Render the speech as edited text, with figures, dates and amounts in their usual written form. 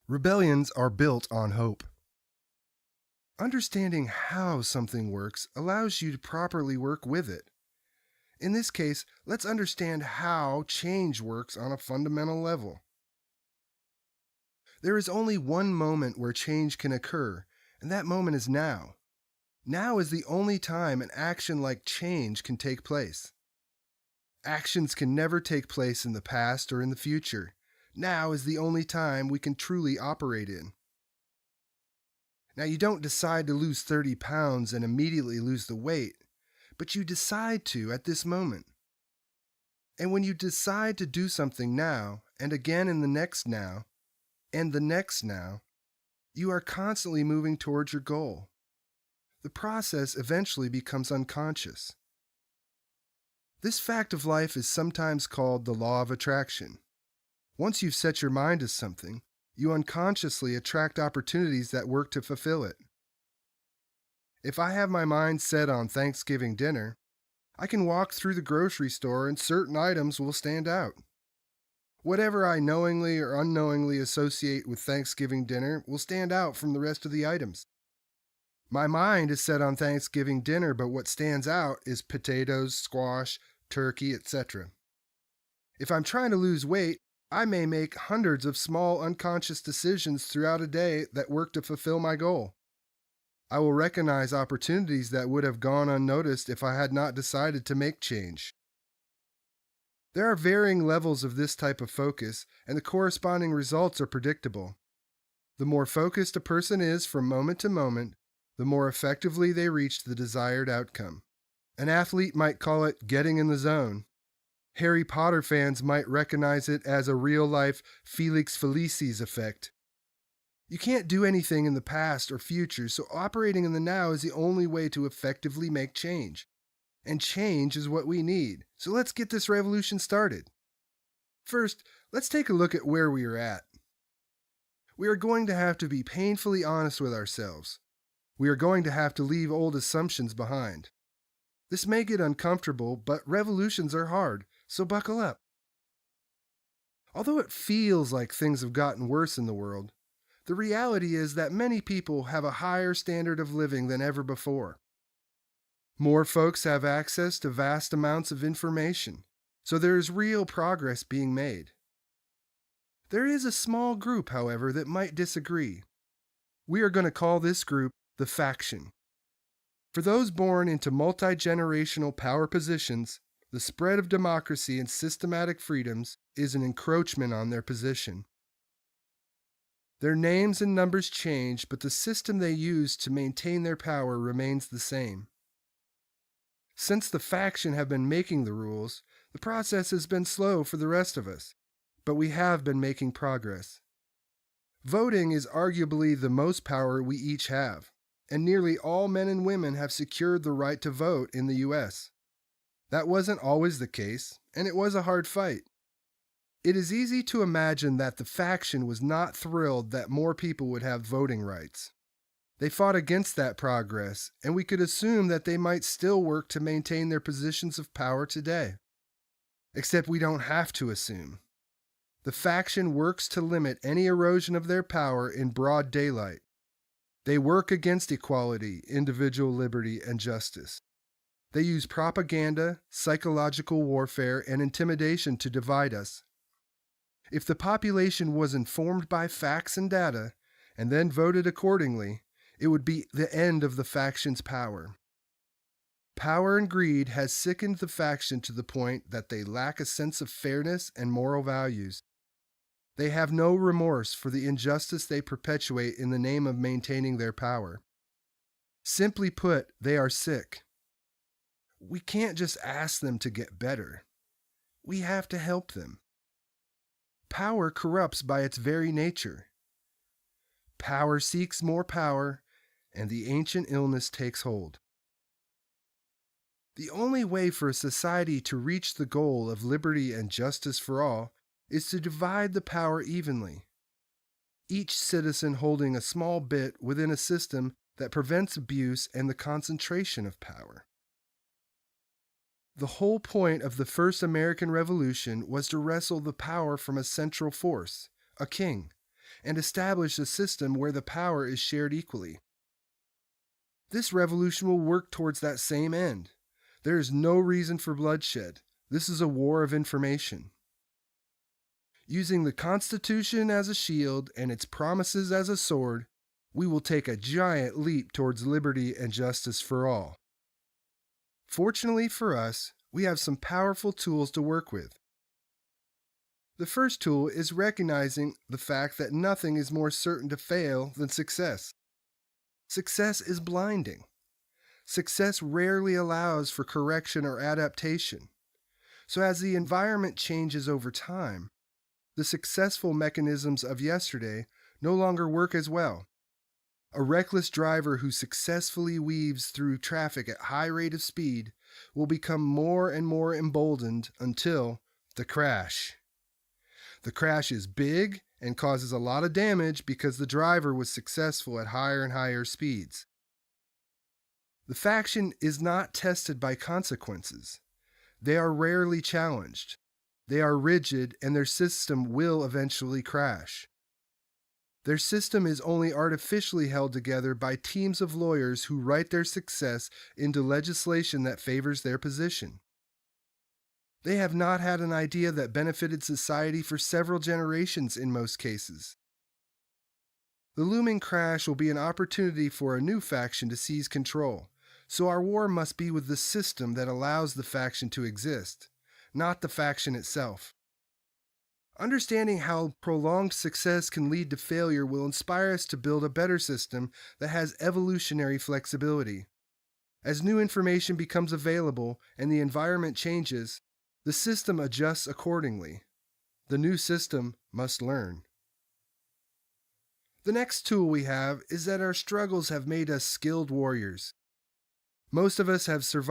Rebellions are built on hope. Understanding how something works allows you to properly work with it. In this case, let's understand how change works on a fundamental level. There is only one moment where change can occur, and that moment is now. Now is the only time an action like change can take place. Actions can never take place in the past or in the future. Now is the only time we can truly operate in. Now, you don't decide to lose 30 pounds and immediately lose the weight, but you decide to at this moment. And when you decide to do something now, and again in the next now, and the next now, you are constantly moving towards your goal. The process eventually becomes unconscious. This fact of life is sometimes called the law of attraction. Once you've set your mind to something, you unconsciously attract opportunities that work to fulfill it. If I have my mind set on Thanksgiving dinner, I can walk through the grocery store and certain items will stand out. Whatever I knowingly or unknowingly associate with Thanksgiving dinner will stand out from the rest of the items. My mind is set on Thanksgiving dinner, but what stands out is potatoes, squash, turkey, etc. If I'm trying to lose weight, I may make hundreds of small unconscious decisions throughout a day that work to fulfill my goal. I will recognize opportunities that would have gone unnoticed if I had not decided to make change. There are varying levels of this type of focus, and the corresponding results are predictable. The more focused a person is from moment to moment, the more effectively they reach the desired outcome. An athlete might call it getting in the zone. Harry Potter fans might recognize it as a real-life Felix Felicis effect. You can't do anything in the past or future, so operating in the now is the only way to effectively make change. And change is what we need, so let's get this revolution started. First, let's take a look at where we are at. We are going to have to be painfully honest with ourselves. We are going to have to leave old assumptions behind. This may get uncomfortable, but revolutions are hard, so buckle up. Although it feels like things have gotten worse in the world, the reality is that many people have a higher standard of living than ever before. More folks have access to vast amounts of information, so there is real progress being made. There is a small group, however, that might disagree. We are going to call this group the faction. For those born into multi-generational power positions, the spread of democracy and systematic freedoms is an encroachment on their position. Their names and numbers change, but the system they use to maintain their power remains the same. Since the faction have been making the rules, the process has been slow for the rest of us, but we have been making progress. Voting is arguably the most power we each have, and nearly all men and women have secured the right to vote in the U.S. That wasn't always the case, and it was a hard fight. It is easy to imagine that the faction was not thrilled that more people would have voting rights. They fought against that progress, and we could assume that they might still work to maintain their positions of power today. Except we don't have to assume. The faction works to limit any erosion of their power in broad daylight. They work against equality, individual liberty, and justice. They use propaganda, psychological warfare, and intimidation to divide us. If the population was informed by facts and data, and then voted accordingly, it would be the end of the faction's power. Power and greed has sickened the faction to the point that they lack a sense of fairness and moral values. They have no remorse for the injustice they perpetuate in the name of maintaining their power. Simply put, they are sick. We can't just ask them to get better. We have to help them. Power corrupts by its very nature. Power seeks more power, and the ancient illness takes hold. The only way for a society to reach the goal of liberty and justice for all is to divide the power evenly, each citizen holding a small bit within a system that prevents abuse and the concentration of power. The whole point of the first American Revolution was to wrestle the power from a central force, a king, and establish a system where the power is shared equally. This revolution will work towards that same end. There is no reason for bloodshed. This is a war of information. Using the Constitution as a shield and its promises as a sword, we will take a giant leap towards liberty and justice for all. Fortunately for us, we have some powerful tools to work with. The first tool is recognizing the fact that nothing is more certain to fail than success. Success is blinding. Success rarely allows for correction or adaptation. So as the environment changes over time, the successful mechanisms of yesterday no longer work as well. A reckless driver who successfully weaves through traffic at high rate of speed will become more and more emboldened until the crash. The crash is big and causes a lot of damage because the driver was successful at higher and higher speeds. The faction is not tested by consequences. They are rarely challenged. They are rigid, and their system will eventually crash. Their system is only artificially held together by teams of lawyers who write their success into legislation that favors their position. They have not had an idea that benefited society for several generations in most cases. The looming crash will be an opportunity for a new faction to seize control, so our war must be with the system that allows the faction to exist, not the faction itself. Understanding how prolonged success can lead to failure will inspire us to build a better system that has evolutionary flexibility. As new information becomes available and the environment changes, the system adjusts accordingly. The new system must learn. The next tool we have is that our struggles have made us skilled warriors. Most of us have survived